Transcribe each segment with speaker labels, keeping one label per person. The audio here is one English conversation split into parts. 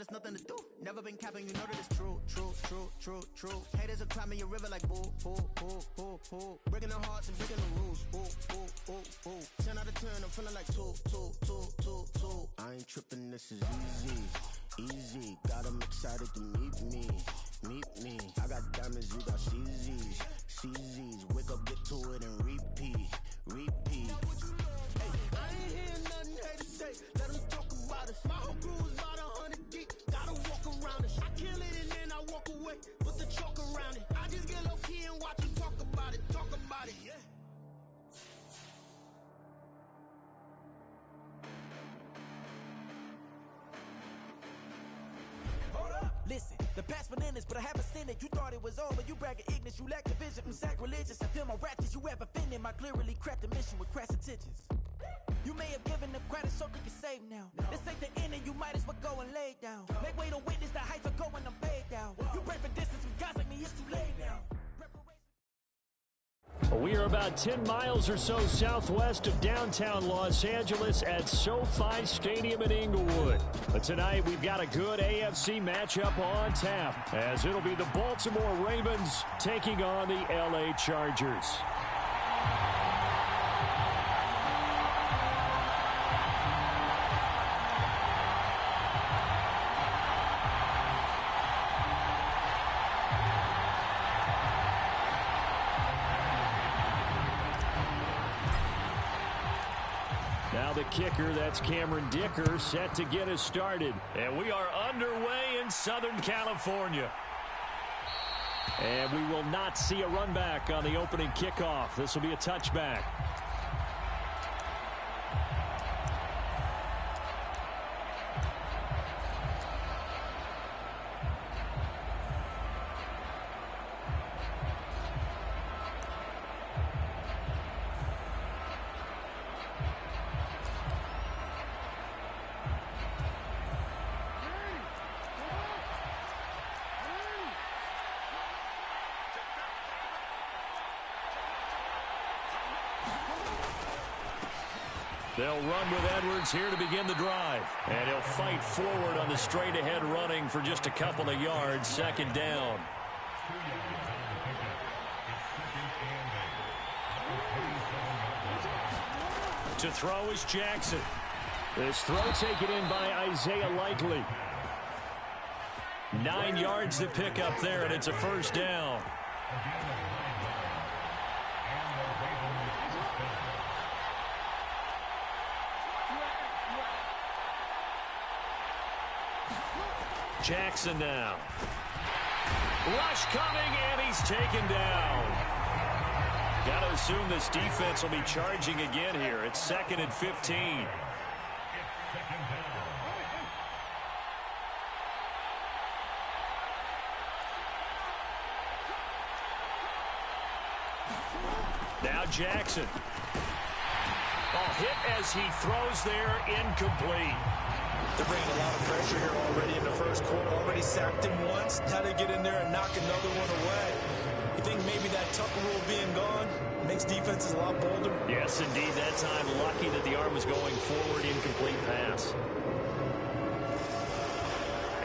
Speaker 1: it's nothing to do. Never been capping, you know that it's true, true, true, true, true. Haters are climbing your river like boo, boo, boo, boo, boo. Breaking their hearts and breaking the rules, ooh, ooh, ooh, ooh. 10 out of 10, I'm feeling like 2, 2, 2, 2, 2. I ain't tripping, this is easy, easy. Got them excited to meet me, meet me. I got diamonds, you got CZs, CZs. Wake up, get to it and repeat, repeat. Hey, I ain't hearing nothing haters say. Let them talk about us. My whole crew is about 100 deep. Gotta walk around us. I kill it and then I walk away. Put the chalk around it. I just get low key and watch them talk about it. Talk about it, yeah.
Speaker 2: Listen, the past bananas, but I haven't seen it. You thought it was over, you bragging ignorance, you lack the vision. I'm sacrilegious, I feel my ratchets, you ever offended. My clearly crafted mission with crass intentions. You may have given them credit so they can save now. This ain't the end and you might as well go and lay down. Make way to witness the heights are going, I'm paid down. You pray for distance with guys like me, it's too late now.
Speaker 3: We are about 10 miles or so southwest of downtown Los Angeles at SoFi Stadium in Inglewood. But tonight we've got a good AFC matchup on tap, as it'll be the Baltimore Ravens taking on the LA Chargers. Now the kicker, that's Cameron Dicker, set to get us started. And we are underway in Southern California. And we will not see a run back on the opening kickoff. This will be a touchback. They'll run with Edwards here to begin the drive. And he'll fight forward on the straight-ahead running for just a couple of yards. Second down. To throw is Jackson. This throw taken in by Isaiah Likely. 9 yards to pick up there, and it's a first down. Jackson now. Rush coming, and he's taken down. Got to assume this defense will be charging again here. It's 2nd and 15. Now Jackson. Ball hit as he throws there, incomplete.
Speaker 4: They're bringing a lot of pressure here already in the first quarter. Already sacked him once. Now they get in there and knock another one away. You think maybe that Tucker rule being gone makes defenses a lot bolder?
Speaker 3: Yes, indeed. That time, lucky that the arm was going forward. Incomplete pass.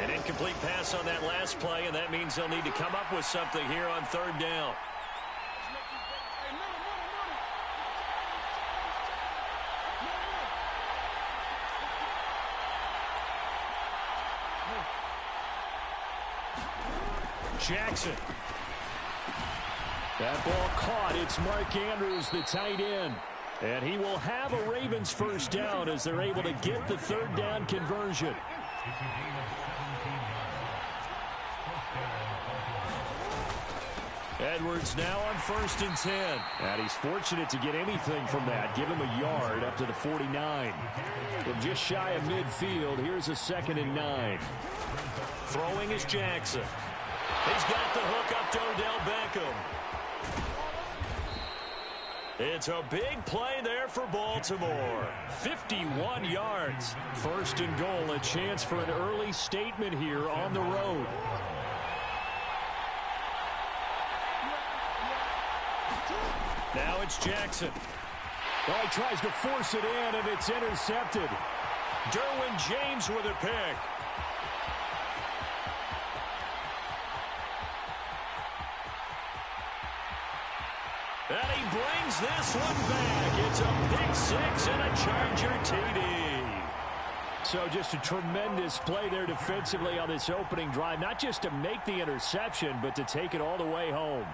Speaker 3: An incomplete pass on that last play, and that means they'll need to come up with something here on third down. Jackson. That ball caught. It's Mark Andrews, the tight end. And he will have a Ravens first down as they're able to get the third down conversion. Edwards now on 1st and 10. And he's fortunate to get anything from that. Give him a yard up to the 49. From just shy of midfield, here's a 2nd and 9. Throwing is Jackson. He's got the hook up to Odell Beckham. It's a big play there for Baltimore. 51 yards. 1st and goal, a chance for an early statement here on the road. Now it's Jackson. Well, he tries to force it in, and it's intercepted. Derwin James with a pick. brings this one back. It's a pick six and a Charger TD. So just a tremendous play there defensively on this opening drive. Not just to make the interception, but to take it all the way home.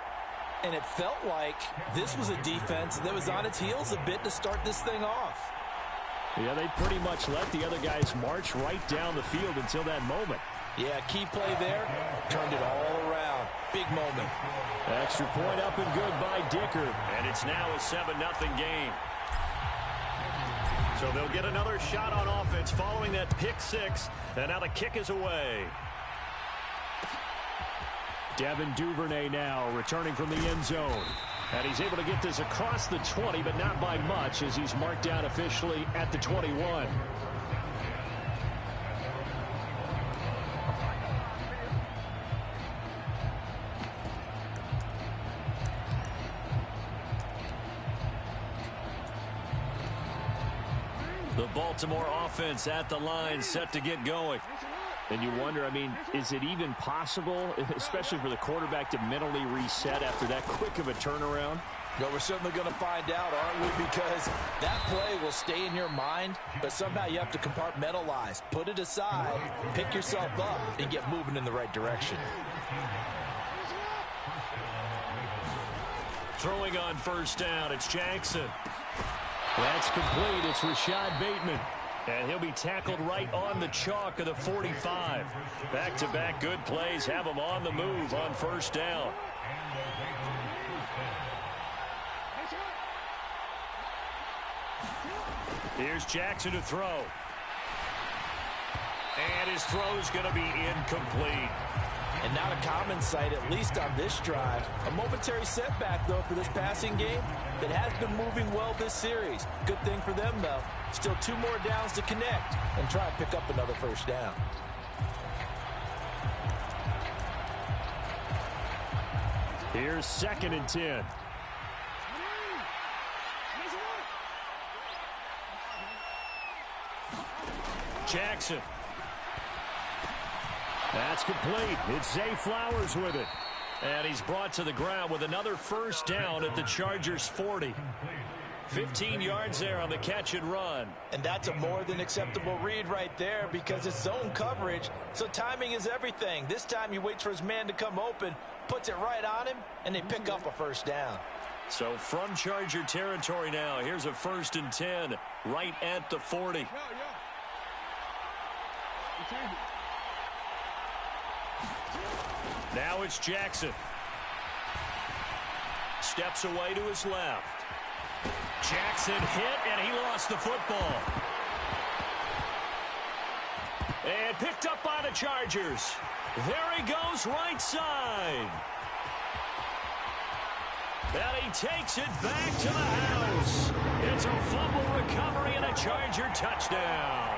Speaker 4: And it felt like this was a defense that was on its heels a bit to start this thing off.
Speaker 3: Yeah, they pretty much let the other guys march right down the field until that moment.
Speaker 4: Yeah, key play there, turned it all around. Big moment.
Speaker 3: Extra point up and good by Dicker. And it's now a 7-0 game. So they'll get another shot on offense following that pick six. And now the kick is away. Devin Duvernay now returning from the end zone. And he's able to get this across the 20, but not by much as he's marked down officially at the 21. The Baltimore offense at the line set to get going. And you wonder, I mean, is it even possible, especially for the quarterback, to mentally reset after that quick of a turnaround?
Speaker 4: But we're certainly going to find out, aren't we? Because that play will stay in your mind, but somehow you have to compartmentalize. Put it aside, pick yourself up, and get moving in the right direction.
Speaker 3: Throwing on first down, it's Jackson. That's complete. It's Rashad Bateman. And he'll be tackled right on the chalk of the 45. Back-to-back good plays have him on the move on first down. Here's Jackson to throw. And his throw's going to be incomplete.
Speaker 4: And not a common sight, at least on this drive. A momentary setback, though, for this passing game that has been moving well this series. Good thing for them, though. Still 2 more downs to connect and try and pick up another first down.
Speaker 3: Here's 2nd and 10. Jackson. That's complete. It's Zay Flowers with it. And he's brought to the ground with another first down at the Chargers' 40. 15 yards there on the catch and run.
Speaker 4: And that's a more than acceptable read right there because it's zone coverage, so timing is everything. This time he waits for his man to come open, puts it right on him, and they pick up a first down.
Speaker 3: So from Charger territory now, here's a 1st and 10 right at the 40. Now it's Jackson. Steps away to his left. Jackson hit, and he lost the football. And picked up by the Chargers. There he goes, right side. And he takes it back to the house. It's a fumble recovery and a Charger touchdown.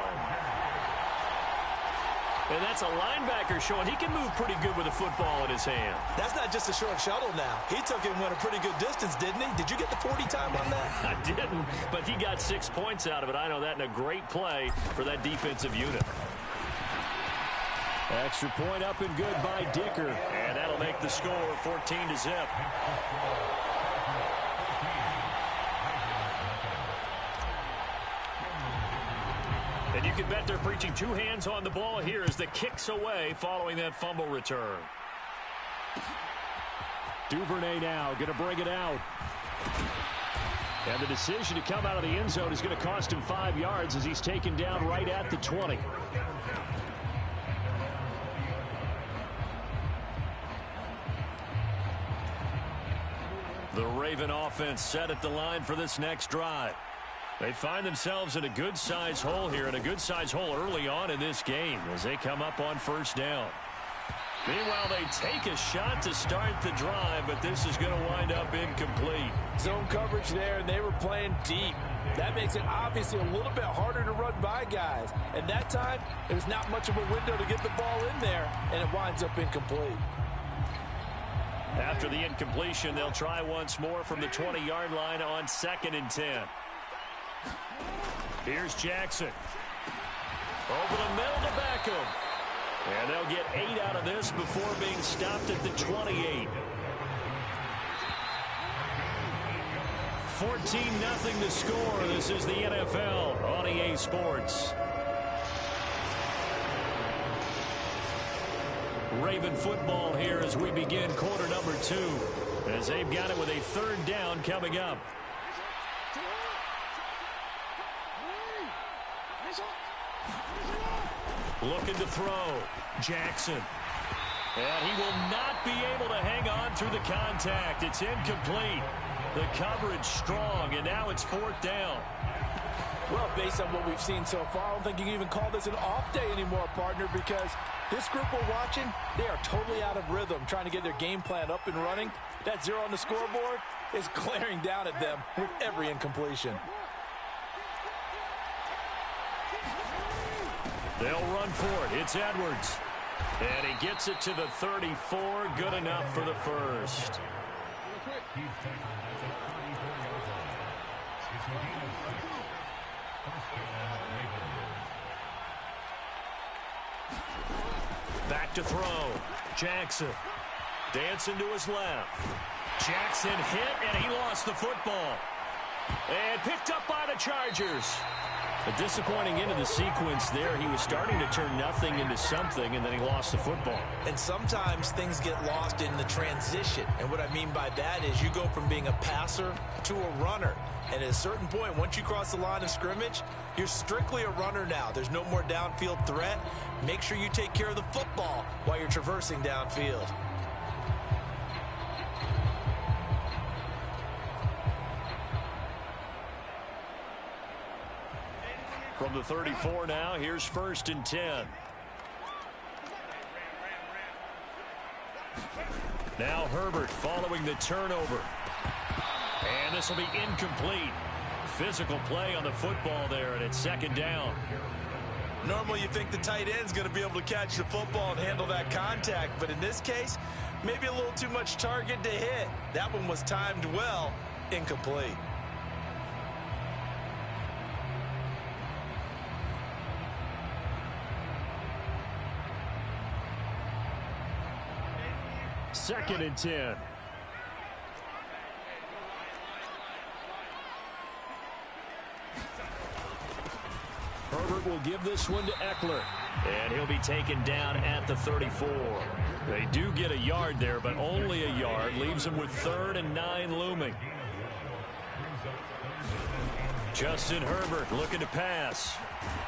Speaker 3: And that's a linebacker showing he can move pretty good with a football in his hand.
Speaker 4: That's not just a short shuttle now. He took it and went a pretty good distance, didn't he? Did you get the 40 time on that?
Speaker 3: I didn't, but he got 6 points out of it. I know that in a great play for that defensive unit. Extra point up and good by Dicker. And that'll make the score 14-0. And you can bet they're preaching 2 hands on the ball here as the kick's away following that fumble return. Duvernay now going to bring it out. And the decision to come out of the end zone is going to cost him 5 yards as he's taken down right at the 20. The Raven offense set at the line for this next drive. They find themselves in a good-sized hole here, and a good-sized hole early on in this game as they come up on first down. Meanwhile, they take a shot to start the drive, but this is going to wind up incomplete.
Speaker 4: Zone coverage there, and they were playing deep. That makes it obviously a little bit harder to run by guys. And that time, there's not much of a window to get the ball in there, and it winds up incomplete.
Speaker 3: After the incompletion, they'll try once more from the 20-yard line on 2nd and 10. Here's Jackson. Over the middle to Beckham. And they'll get 8 out of this before being stopped at the 28. 14-0 the score. This is the NFL on EA Sports. Raven football here as we begin quarter number 2. As they've got it with a third down coming up. Looking to throw. Jackson. And he will not be able to hang on through the contact. It's incomplete. The coverage strong, and now it's fourth down.
Speaker 4: Well, based on what we've seen so far, I don't think you can even call this an off day anymore, partner, because this group we're watching, they are totally out of rhythm, trying to get their game plan up and running. That 0 on the scoreboard is glaring down at them with every incompletion.
Speaker 3: They'll run for it. It's Edwards. And he gets it to the 34. Good enough for the first. Back to throw. Jackson. Dancing to his left. Jackson hit, and he lost the football. And picked up by the Chargers. A disappointing end of the sequence there. He was starting to turn nothing into something, and then he lost the football.
Speaker 4: And sometimes things get lost in the transition. And what I mean by that is you go from being a passer to a runner. And at a certain point, once you cross the line of scrimmage, you're strictly a runner now. There's no more downfield threat. Make sure you take care of the football while you're traversing downfield.
Speaker 3: From the 34 now, here's 1st and 10. Now Herbert following the turnover. And this will be incomplete. Physical play on the football there, and it's 2nd down.
Speaker 4: Normally you think the tight end's going to be able to catch the football and handle that contact, but in this case, maybe a little too much target to hit. That one was timed well, incomplete.
Speaker 3: Second and 10. Herbert will give this one to Eckler. And he'll be taken down at the 34. They do get a yard there, but only a yard. Leaves them with 3rd and 9 looming. Justin Herbert looking to pass.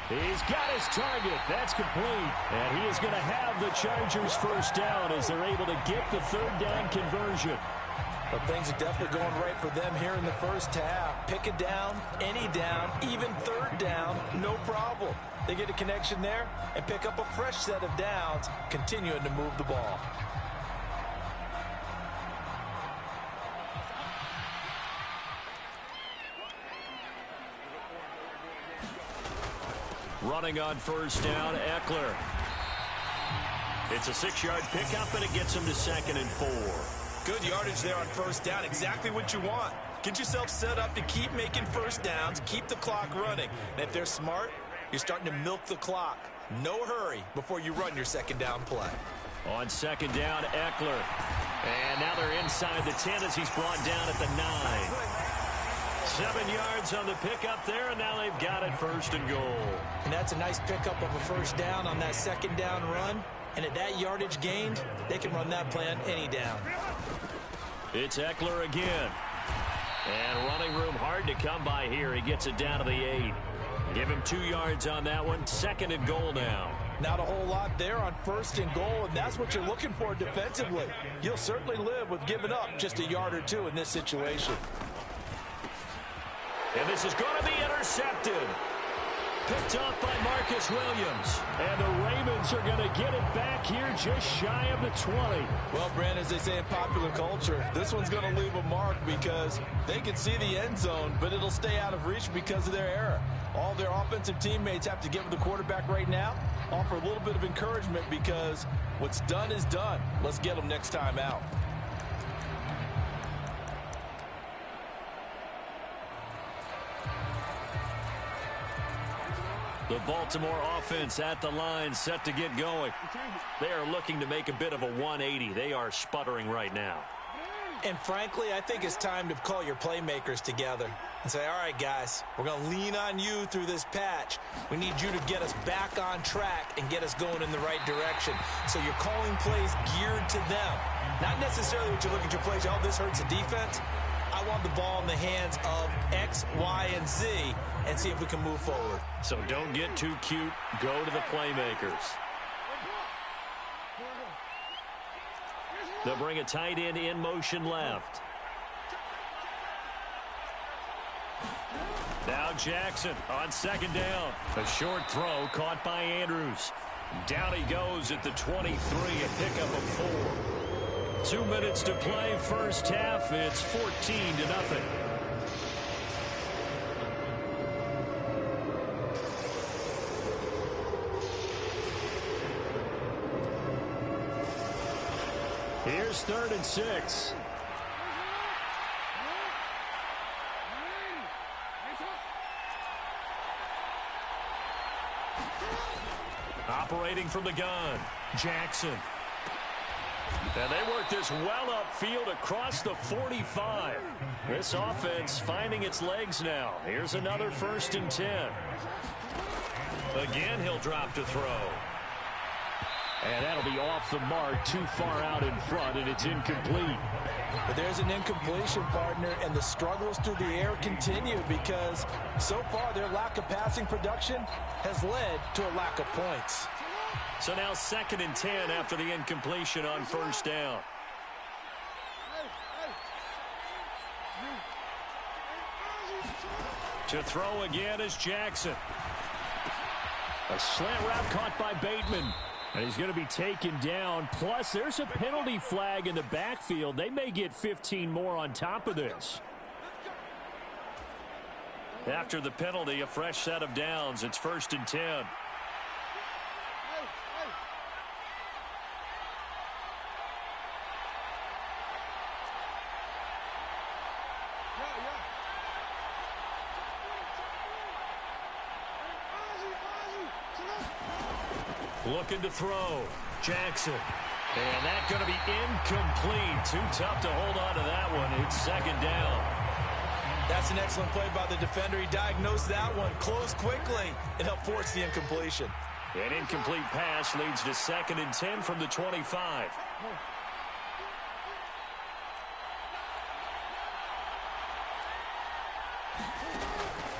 Speaker 3: He's got his target. That's complete. And he is going to have the Chargers first down as they're able to get the 3rd down conversion.
Speaker 4: But things are definitely going right for them here in the first half. Pick a down, any down, even 3rd down, no problem. They get a connection there and pick up a fresh set of downs, continuing to move the ball.
Speaker 3: Running on 1st down, Eckler. It's a 6-yard pickup, and it gets him to 2nd and 4.
Speaker 4: Good yardage there on 1st down. Exactly what you want. Get yourself set up to keep making 1st downs, keep the clock running. And if they're smart, you're starting to milk the clock. No hurry before you run your 2nd down play.
Speaker 3: On 2nd down, Eckler. And now they're inside the 10 as he's brought down at the 9. 7 yards on the pickup there, and now they've got it 1st and goal.
Speaker 4: And that's a nice pickup of a 1st down on that 2nd down run. And at that yardage gained, they can run that play on any down.
Speaker 3: It's Eckler again. And running room hard to come by here. He gets it down to the 8. Give him 2 yards on that one. 2nd and goal now.
Speaker 4: Not a whole lot there on 1st and goal, and that's what you're looking for defensively. You'll certainly live with giving up just a yard or 2 in this situation.
Speaker 3: And this is going to be intercepted. Picked off by Marcus Williams. And the Ravens are going to get it back here just shy of the 20.
Speaker 4: Well, Brandon, as they say in popular culture, this one's going to leave a mark because they can see the end zone, but it'll stay out of reach because of their error. All their offensive teammates have to give the quarterback right now, offer a little bit of encouragement because what's done is done. Let's get them next time out.
Speaker 3: The Baltimore offense at the line, set to get going. They are looking to make a bit of a 180. They are sputtering right now.
Speaker 4: And frankly, I think it's time to call your playmakers together and say, all right, guys, we're going to lean on you through this patch. We need you to get us back on track and get us going in the right direction. So you're calling plays geared to them. Not necessarily what you look at your plays, oh, this hurts the defense. I want the ball in the hands of X, Y, and Z and see if we can move forward.
Speaker 3: So don't get too cute. Go to the playmakers. They'll bring a tight end in motion left. Now Jackson on second down. A short throw caught by Andrews. Down he goes at the 23, a pickup of 4. 2 minutes to play, first half. It's 14-0. Here's 3rd and 6. Operating from the gun, Jackson. And they work this well upfield across the 45. This offense finding its legs now. Here's another 1st and 10. Again, he'll drop to throw. And that'll be off the mark, too far out in front, and it's incomplete.
Speaker 4: But there's an incompletion, partner, and the struggles through the air continue because so far their lack of passing production has led to a lack of points.
Speaker 3: So now 2nd and 10 after the incompletion on 1st down. To throw again is Jackson. A slant route caught by Bateman. And he's going to be taken down. Plus, there's a penalty flag in the backfield. They may get 15 more on top of this. After the penalty, a fresh set of downs. It's 1st and 10. Looking to throw. Jackson. And that's going to be incomplete. Too tough to hold on to that one. It's 2nd down.
Speaker 4: That's an excellent play by the defender. He diagnosed that one, closed quickly, and helped force the incompletion.
Speaker 3: An incomplete pass leads to 2nd and 10 from the 25.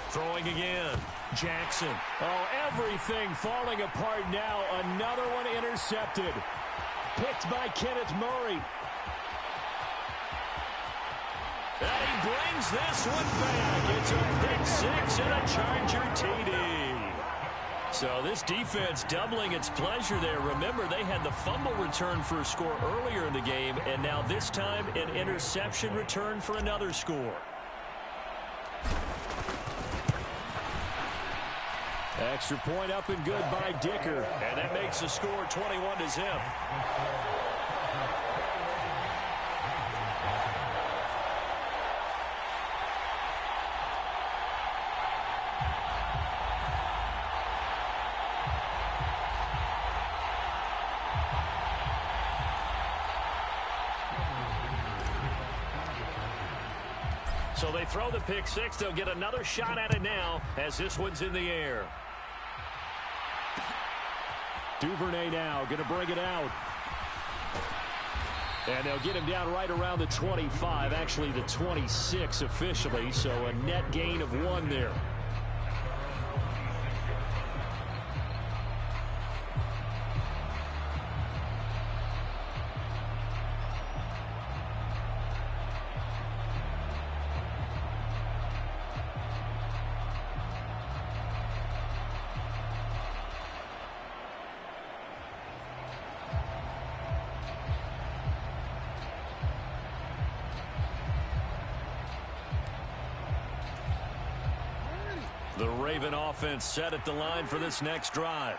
Speaker 3: Throwing again. Jackson. Oh, everything falling apart now. Another one intercepted. Picked by Kenneth Murray. And he brings this one back. It's a pick 6 and a Charger TD. So this defense doubling its pleasure there. Remember, they had the fumble return for a score earlier in the game, and now this time an interception return for another score. Extra point up and good by Dicker. And that makes the score 21-0. So they throw the pick 6. They'll get another shot at it now as this one's in the air. Duvernay now going to bring it out. And they'll get him down right around the 25, actually the 26 officially, so a net gain of 1 there. The Raven offense set at the line for this next drive.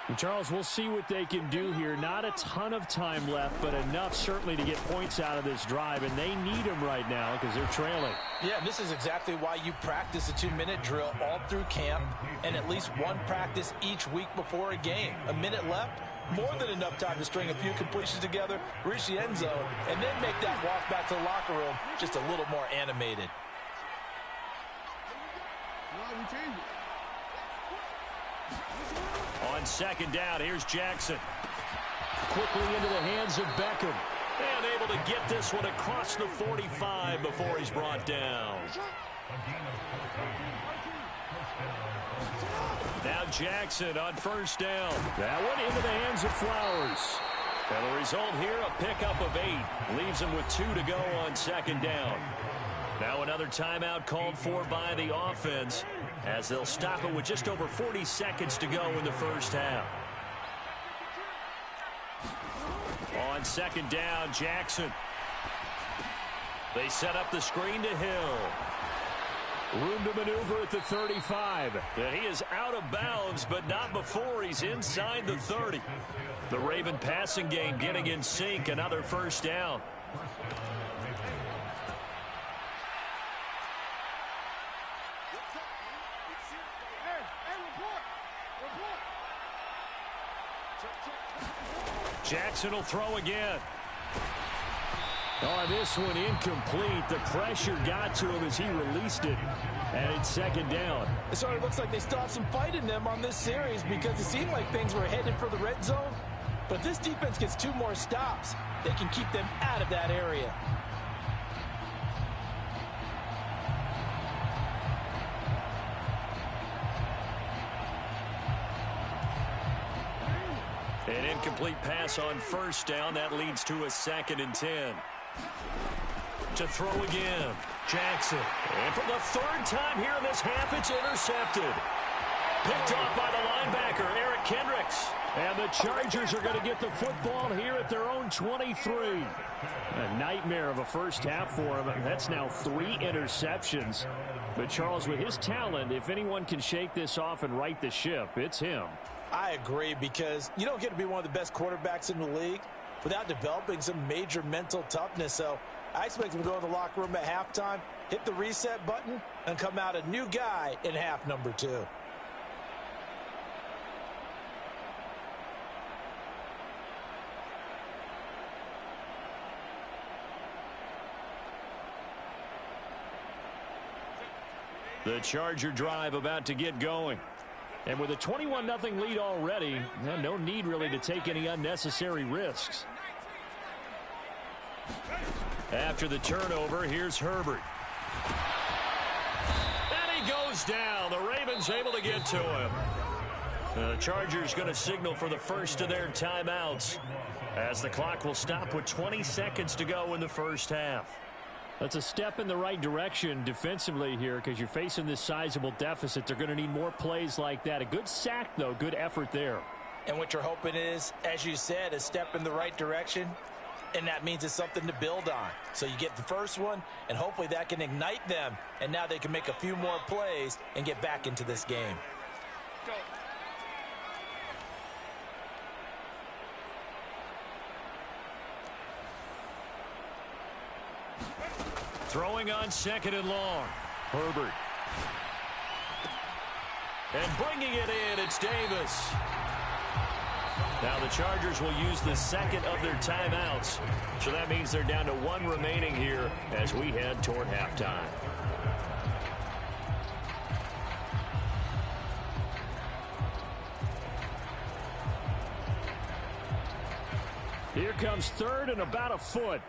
Speaker 3: And Charles, we'll see what they can do here. Not a ton of time left, but enough certainly to get points out of this drive, and they need them right now because they're trailing.
Speaker 4: Yeah, this is exactly why you practice a 2-minute drill all through camp and at least one practice each week before a game. A minute left, more than enough time to string a few completions together, reach the end zone, and then make that walk back to the locker room just a little more animated.
Speaker 3: On second down, here's Jackson. Quickly into the hands of Beckham. And able to get this one across the 45 before he's brought down. Now Jackson on first down. That one into the hands of Flowers. And the result here, a pickup of 8. Leaves him with 2 to go on second down. Now another timeout called for by the offense, as they'll stop it with just over 40 seconds to go in the first half. On second down, Jackson. They set up the screen to Hill. Room to maneuver at the 35. And he is out of bounds, but not before he's inside the 30. The Raven passing game getting in sync. Another first down. Jackson will throw again. Oh, this one incomplete. The pressure got to him as he released it. And it's second down.
Speaker 4: It sort of looks like they still have some fight in them on this series, because it seemed like things were headed for the red zone. But if this defense gets 2 more stops, they can keep them out of that area.
Speaker 3: An incomplete pass on first down. That leads to a 2nd and 10. To throw again, Jackson. And for the 3rd time here in this half, it's intercepted. Picked off by the linebacker, Eric Kendricks. And the Chargers are going to get the football here at their own 23. A nightmare of a first half for him. That's now 3 interceptions. But Charles, with his talent, if anyone can shake this off and right the ship, it's him.
Speaker 4: I agree, because you don't get to be one of the best quarterbacks in the league without developing some major mental toughness. So I expect him to go in the locker room at halftime, hit the reset button, and come out a new guy in half number 2.
Speaker 3: The Charger drive about to get going. And with a 21-0 lead already, no need really to take any unnecessary risks. After the turnover, here's Herbert. And he goes down. The Ravens able to get to him. The Chargers going to signal for the first of their timeouts, as the clock will stop with 20 seconds to go in the first half. That's a step in the right direction defensively here, because you're facing this sizable deficit. They're going to need more plays like that. A good sack, though. Good effort there.
Speaker 4: And what you're hoping is, as you said, a step in the right direction, and that means it's something to build on. So you get the first one, and hopefully that can ignite them, and now they can make a few more plays and get back into this game. Go.
Speaker 3: Throwing on 2nd and long. Herbert. And bringing it in, it's Davis. Now the Chargers will use the 2nd of their timeouts. So that means they're down to 1 remaining here as we head toward halftime. Here comes 3rd and about a foot.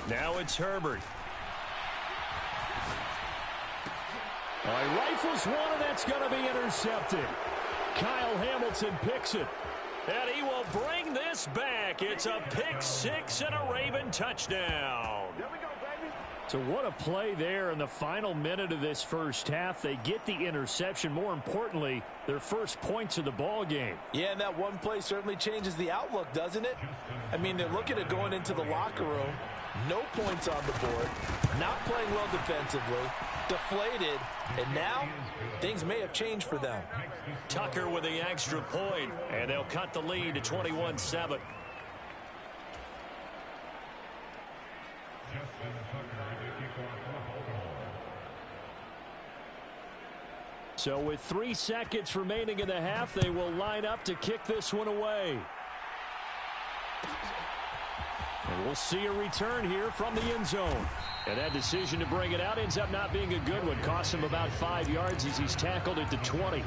Speaker 3: Now it's Herbert. He rifles one, and that's going to be intercepted. Kyle Hamilton picks it. And he will bring this back. It's a pick 6 and a Raven touchdown. There we go, baby. So what a play there in the final minute of this first half. They get the interception. More importantly, their first points of the ball game.
Speaker 4: Yeah, and that one play certainly changes the outlook, doesn't it? I mean, they're looking at going into the locker room. No points on the board, not playing well defensively, deflated, and now things may have changed for them.
Speaker 3: Tucker with the extra point, and they'll cut the lead to 21-7. So with 3 seconds remaining in the half, they will line up to kick this one away. And we'll see a return here from the end zone. And that decision to bring it out ends up not being a good one. Costs him about 5 yards as he's tackled at the 20.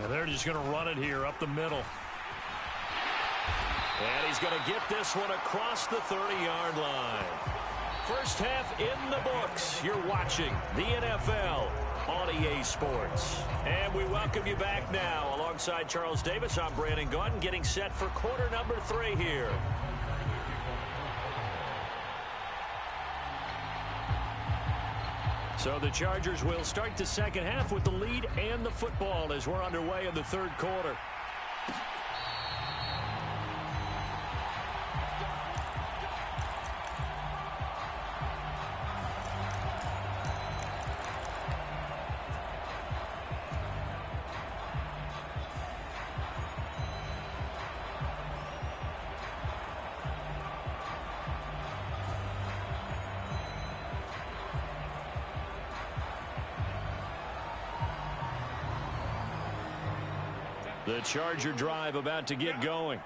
Speaker 3: And they're just going to run it here up the middle. And he's going to get this one across the 30-yard line. First half in the books. You're watching the NFL on EA Sports. And we welcome you back now. Alongside Charles Davis, I'm Brandon Gaudin, getting set for quarter number 3 here. So the Chargers will start the second half with the lead and the football as we're underway in the third quarter. The Charger drive about to get going.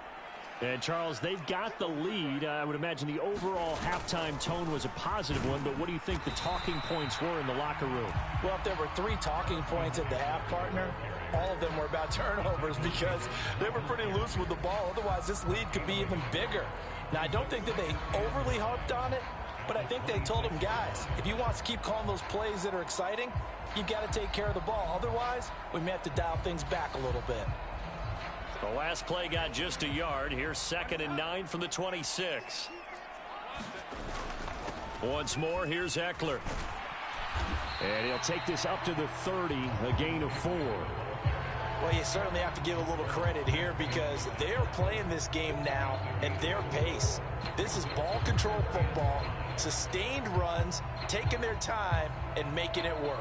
Speaker 3: And, Charles, they've got the lead. I would imagine the overall halftime tone was a positive one, but what do you think the talking points were in the locker room?
Speaker 4: Well, if there were 3 talking points at the half, partner, all of them were about turnovers because they were pretty loose with the ball. Otherwise, this lead could be even bigger. Now, I don't think that they overly harped on it, but I think they told them, guys, if you want us to keep calling those plays that are exciting, you've got to take care of the ball. Otherwise, we may have to dial things back a little bit.
Speaker 3: The last play got just a yard. Here's 2nd and 9 from the 26. Once more, here's Eckler. And he'll take this up to the 30, a gain of 4.
Speaker 4: Well, you certainly have to give a little credit here because they're playing this game now at their pace. This is ball control football, sustained runs, taking their time, and making it work.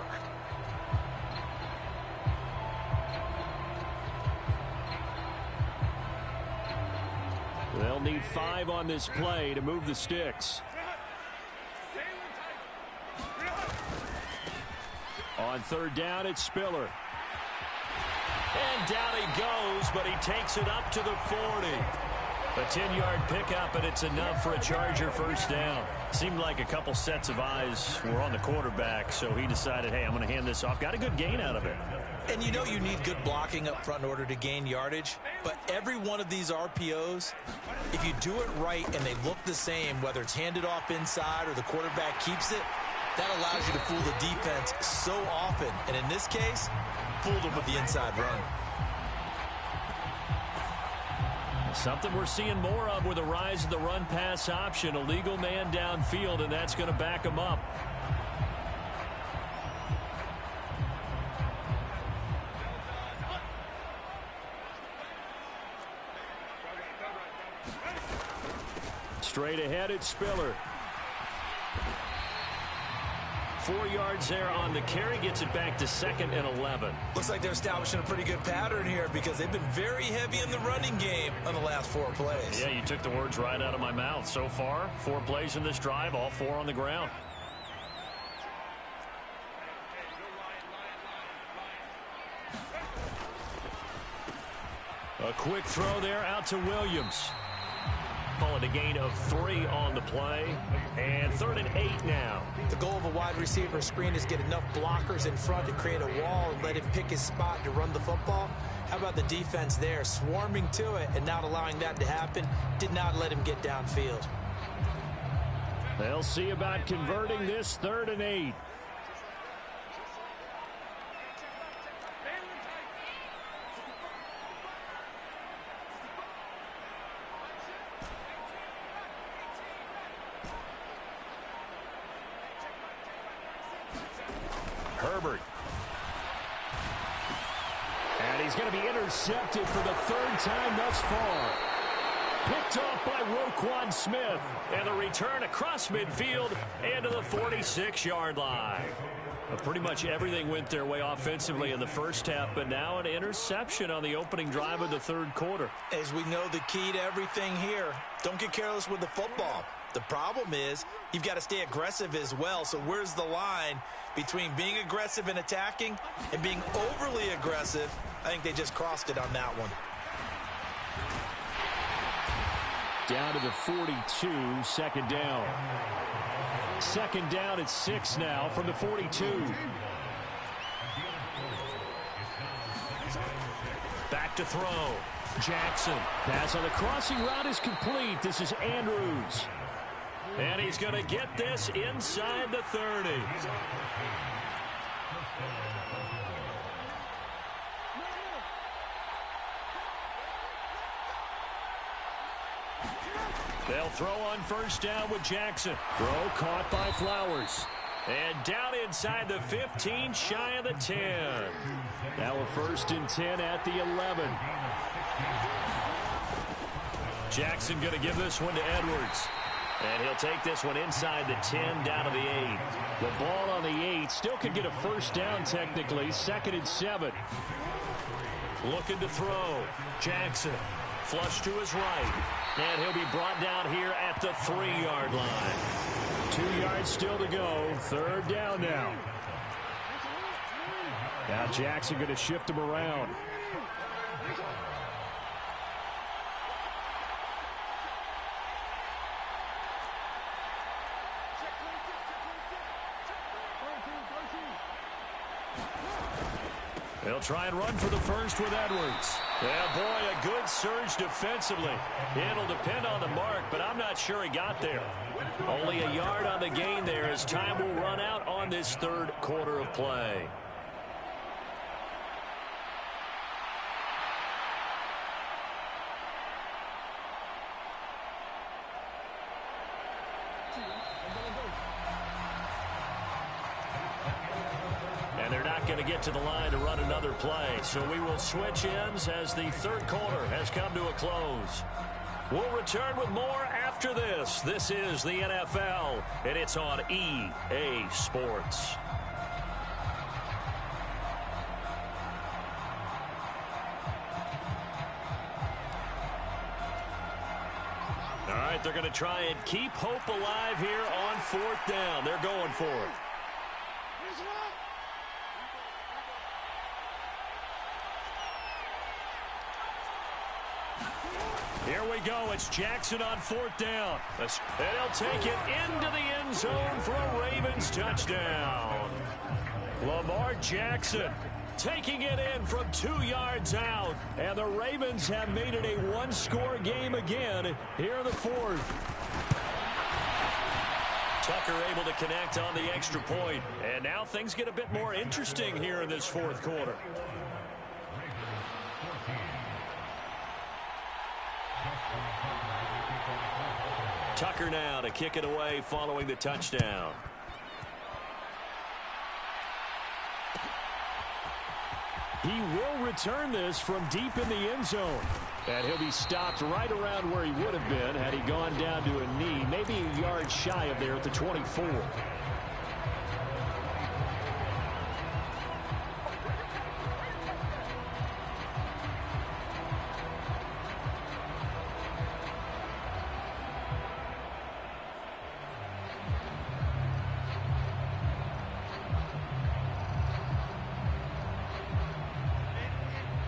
Speaker 3: They'll need 5 on this play to move the sticks. On 3rd down, it's Spiller. And down he goes, but he takes it up to the 40. A 10-yard pickup, and it's enough for a Charger first down. Seemed like a couple sets of eyes were on the quarterback, so he decided, hey, I'm going to hand this off. Got a good gain out of it.
Speaker 4: And you know you need good blocking up front in order to gain yardage, but every one of these RPOs, if you do it right and they look the same, whether it's handed off inside or the quarterback keeps it, that allows you to fool the defense so often. And in this case, fooled them with the inside run.
Speaker 3: Something we're seeing more of with the rise of the run-pass option. A legal man downfield, and that's going to back him up. Straight ahead, it's Spiller. 4 yards there on the carry, gets it back to 2nd and 11.
Speaker 4: Looks like they're establishing a pretty good pattern here because they've been very heavy in the running game on the last 4 plays.
Speaker 3: Yeah, you took the words right out of my mouth. So far, 4 plays in this drive, all 4 on the ground. A quick throw there out to Williams. Call it a gain of 3 on the play. And 3rd and 8 now.
Speaker 4: The goal of a wide receiver screen is get enough blockers in front to create a wall and let him pick his spot to run the football. How about the defense there, swarming to it and not allowing that to happen? Did not let him get downfield.
Speaker 3: They'll see about converting this 3rd and 8. Herbert. going to be intercepted for the third time thus far. Picked off by Roquan Smith. And the return across midfield and to the 46-yard line. Pretty much everything went their way offensively in the first half, but now an interception on the opening drive of the third quarter.
Speaker 4: As we know, the key to everything here, don't get careless with the football. The problem is you've got to stay aggressive as well. So where's the line between being aggressive and attacking and being overly aggressive? I think they just crossed it on that one.
Speaker 3: Down to the 42, second down. Second down at 6 now from the 42. Back to throw. Jackson. Pass on the crossing route is complete. This is Andrews. And he's going to get this inside the 30. They'll throw on first down with Jackson. Throw caught by Flowers. And down inside the 15, shy of the 10. Now a first and 10 at the 11. Jackson going to give this one to Edwards. And he'll take this one inside the 10, down to the 8. The ball on the 8 still could get a first down technically. Second and 7. Looking to throw. Jackson. Flush to his right. And he'll be brought down here at the 3-yard line. 2 yards still to go. Third down now. Now Jackson going to shift him around. They'll try and run for the first with Edwards. Yeah, boy, a good surge defensively. It'll depend on the mark, but I'm not sure he got there. Only a yard on the gain there as time will run out on this third quarter of play. Going to get to the line to run another play. So we will switch ends as the third quarter has come to a close. We'll return with more after this. This is the NFL, and it's on EA Sports. All right, they're going to try and keep hope alive here on fourth down. They're going for it. Here we go. It's Jackson on fourth down. And he'll take it into the end zone for a Ravens touchdown. Lamar Jackson taking it in from 2 yards out. And the Ravens have made it a one-score game again here in the fourth. Tucker able to connect on the extra point. And now things get a bit more interesting here in this fourth quarter. Tucker now to kick it away following the touchdown. He will return this from deep in the end zone. And he'll be stopped right around where he would have been had he gone down to a knee, maybe a yard shy of there at the 24.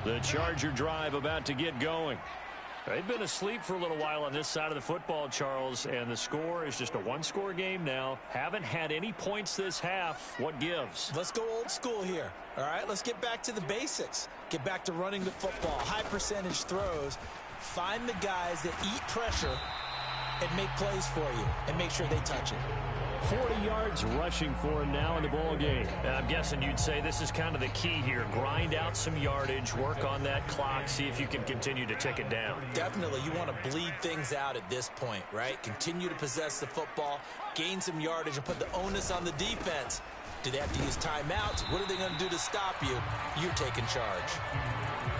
Speaker 3: The Charger drive about to get going. They've been asleep for a little while on this side of the football, Charles, and the score is just a one-score game now. Haven't had any points this half. What gives?
Speaker 4: Let's go old school here. All right, let's get back to the basics. Get back to running the football, high percentage throws. Find the guys that eat pressure and make plays for you and make sure they touch it.
Speaker 3: 40 yards rushing for him now in the ball game. I'm guessing you'd say this is kind of the key here. Grind out some yardage, work on that clock, see if you can continue to tick it down.
Speaker 4: Definitely. You want to bleed things out at this point, right? Continue to possess the football, gain some yardage, and put the onus on the defense Do they have to use timeouts? What are they going to do to stop you? You're taking charge.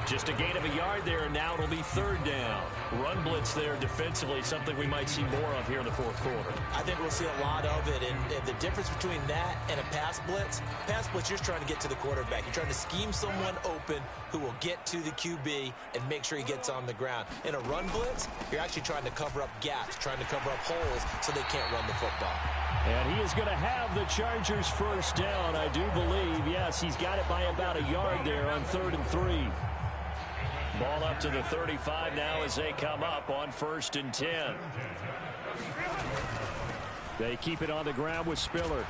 Speaker 3: Just a gain of a yard there, and now it'll be third down. Run blitz there defensively, something we might see more of here in the fourth quarter.
Speaker 4: I think we'll see a lot of it, and the difference between that and a pass blitz, you're trying to get to the quarterback. You're trying to scheme someone open who will get to the QB and make sure he gets on the ground. In a run blitz, you're actually trying to cover up gaps, trying to cover up holes so they can't run the football.
Speaker 3: And he is going to have the Chargers first down, I do believe. Yes, he's got it by about a yard there on 3rd and 3. Ball up to the 35 now as they come up on 1st and 10. They keep it on the ground with Spiller.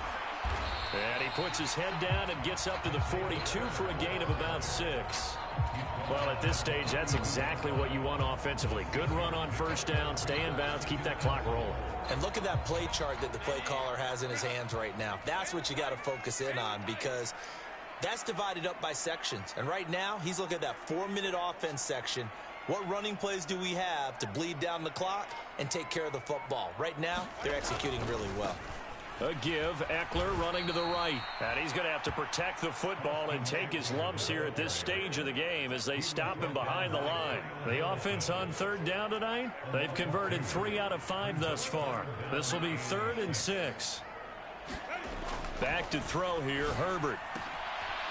Speaker 3: And he puts his head down and gets up to the 42 for a gain of about 6. Well, at this stage, that's exactly what you want offensively. Good run on 1st down, stay in bounds, keep that clock rolling.
Speaker 4: And look at that play chart that the play caller has in his hands right now. That's what you got to focus in on, because that's divided up by sections. And right now, he's looking at that 4-minute offense section. What running plays do we have to bleed down the clock and take care of the football? Right now, they're executing really well.
Speaker 3: A give, Eckler running to the right. And he's going to have to protect the football and take his lumps here at this stage of the game as they stop him behind the line. The offense on 3rd down tonight, they've converted 3 out of 5 thus far. This will be 3rd and 6. Back to throw here, Herbert.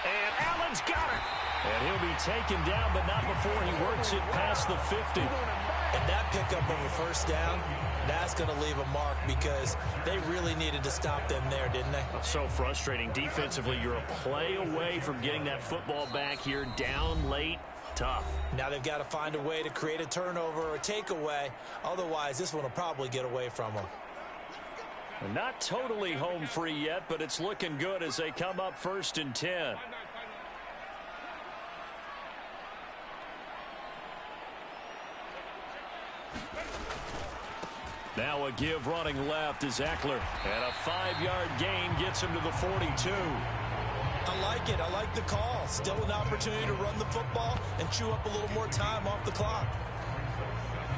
Speaker 3: And Allen's got it. And he'll be taken down, but not before he works it past the 50.
Speaker 4: And that pickup of a 1st down, that's going to leave a mark, because they really needed to stop them there, didn't they?
Speaker 3: So frustrating. Defensively, you're a play away from getting that football back here, down late. Tough.
Speaker 4: Now they've got to find a way to create a turnover or a takeaway. Otherwise, this one will probably get away from them.
Speaker 3: Not totally home free yet, but it's looking good as they come up 1st and 10. Now a give running left is Eckler. And a 5-yard gain gets him to the 42.
Speaker 4: I like it. I like the call. Still an opportunity to run the football and chew up a little more time off the clock.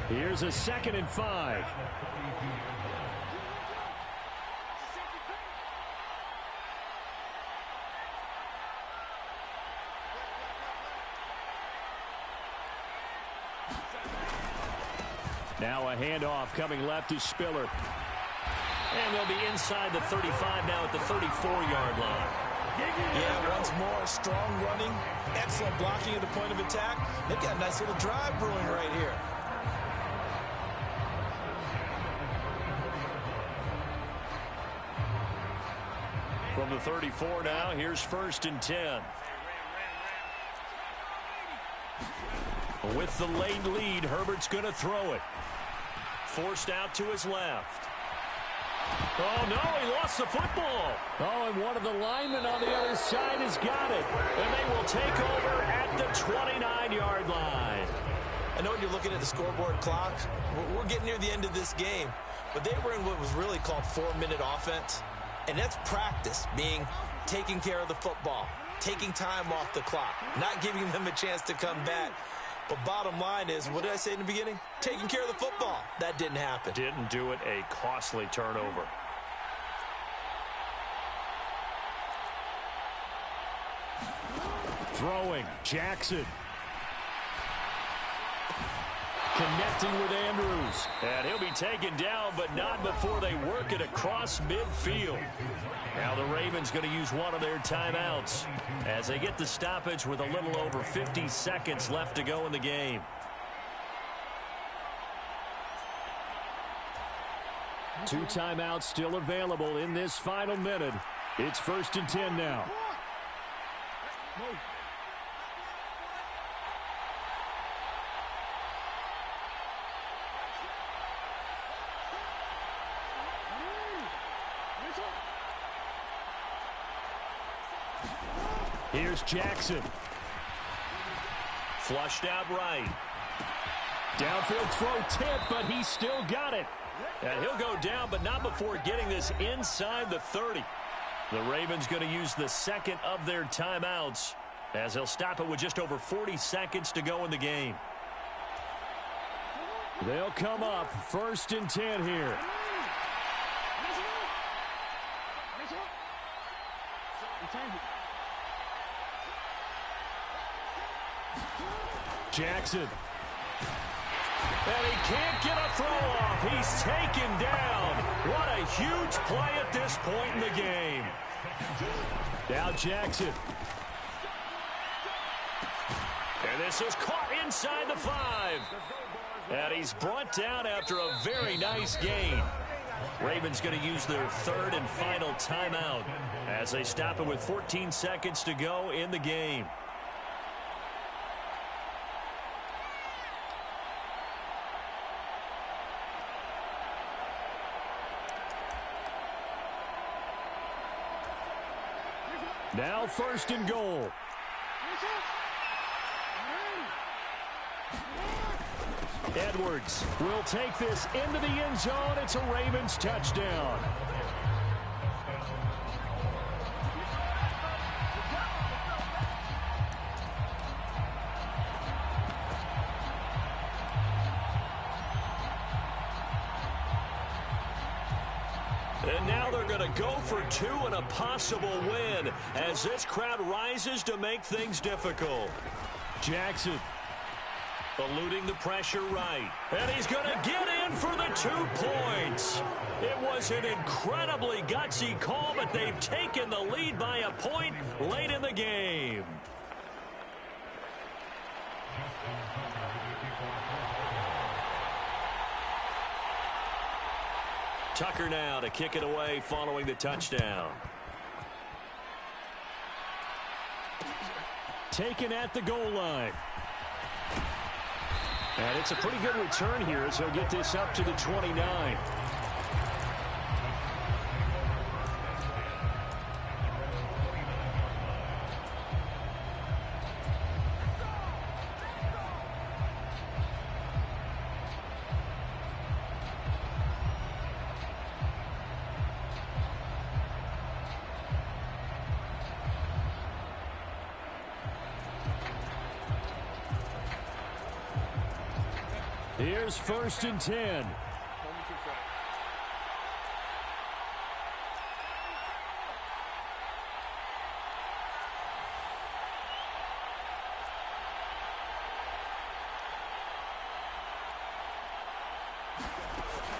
Speaker 3: Here's a 2nd and 5. Now a handoff coming left to Spiller. And they'll be inside the 35 now at the 34-yard line.
Speaker 4: Yeah, once more, strong running, excellent blocking at the point of attack. They've got a nice little drive brewing right here.
Speaker 3: From the 34 now, here's 1st and 10. With the late lead, Herbert's going to throw it. Forced out to his left. Oh, no, he lost the football. Oh, and one of the linemen on the other side has got it. And they will take over at the 29-yard line.
Speaker 4: I know when you're looking at the scoreboard clock, we're getting near the end of this game. But they were in what was really called 4-minute offense. And that's practice, being taking care of the football, taking time off the clock, not giving them a chance to come back. But bottom line is, what did I say in the beginning? Taking care of the football. That didn't happen.
Speaker 3: Didn't do it. A costly turnover. Throwing. Jackson. Connecting with Andrews. And he'll be taken down, but not before they work it across midfield. Now the Ravens going to use one of their timeouts as they get the stoppage with a little over 50 seconds left to go in the game. Two timeouts still available in this final minute. It's 1st and 10 now. Here's Jackson. Flushed out right. Downfield throw tip, but he still got it. And he'll go down, but not before getting this inside the 30. The Ravens going to use the second of their timeouts as they'll stop it with just over 40 seconds to go in the game. They'll come up 1st and 10 here. Jackson. And he can't get a throw off. He's taken down. What a huge play at this point in the game. Now Jackson. And this is caught inside the 5. And he's brought down after a very nice gain. Ravens going to use their third and final timeout as they stop it with 14 seconds to go in the game. Now 1st and goal. Edwards will take this into the end zone. It's a Ravens touchdown. And now they're going to go for 2 and a possible win as this crowd rises to make things difficult. Jackson eluding the pressure right. And he's going to get in for the 2 points. It was an incredibly gutsy call, but they've taken the lead by a point late in the game. Tucker now to kick it away following the touchdown. Taken at the goal line. And it's a pretty good return here as he'll get this up to the 29. Here's 1st and 10.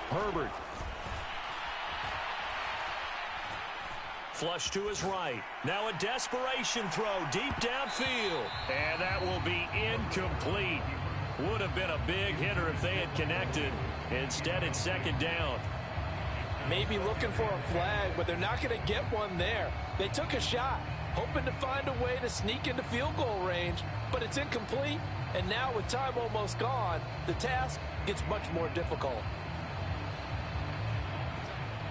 Speaker 3: Herbert. Flush to his right. Now a desperation throw deep downfield. And that will be incomplete. Would have been a big hitter if they had connected. Instead, it's 2nd down.
Speaker 4: Maybe looking for a flag, but they're not going to get one there. They took a shot, hoping to find a way to sneak into field goal range, but it's incomplete. And now with time almost gone, the task gets much more difficult.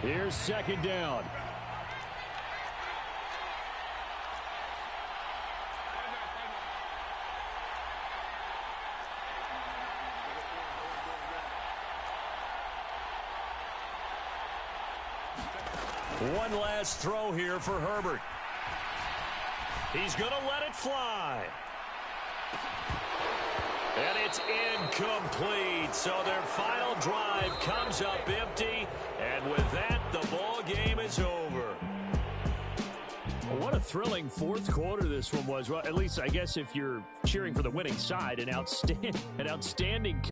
Speaker 3: Here's 2nd down. One last throw here for Herbert. He's going to let it fly. And it's incomplete. So their final drive comes up empty. And with that, the ball game is over. What a thrilling 4th quarter this one was. Well, at least I guess if you're cheering for the winning side, an outstanding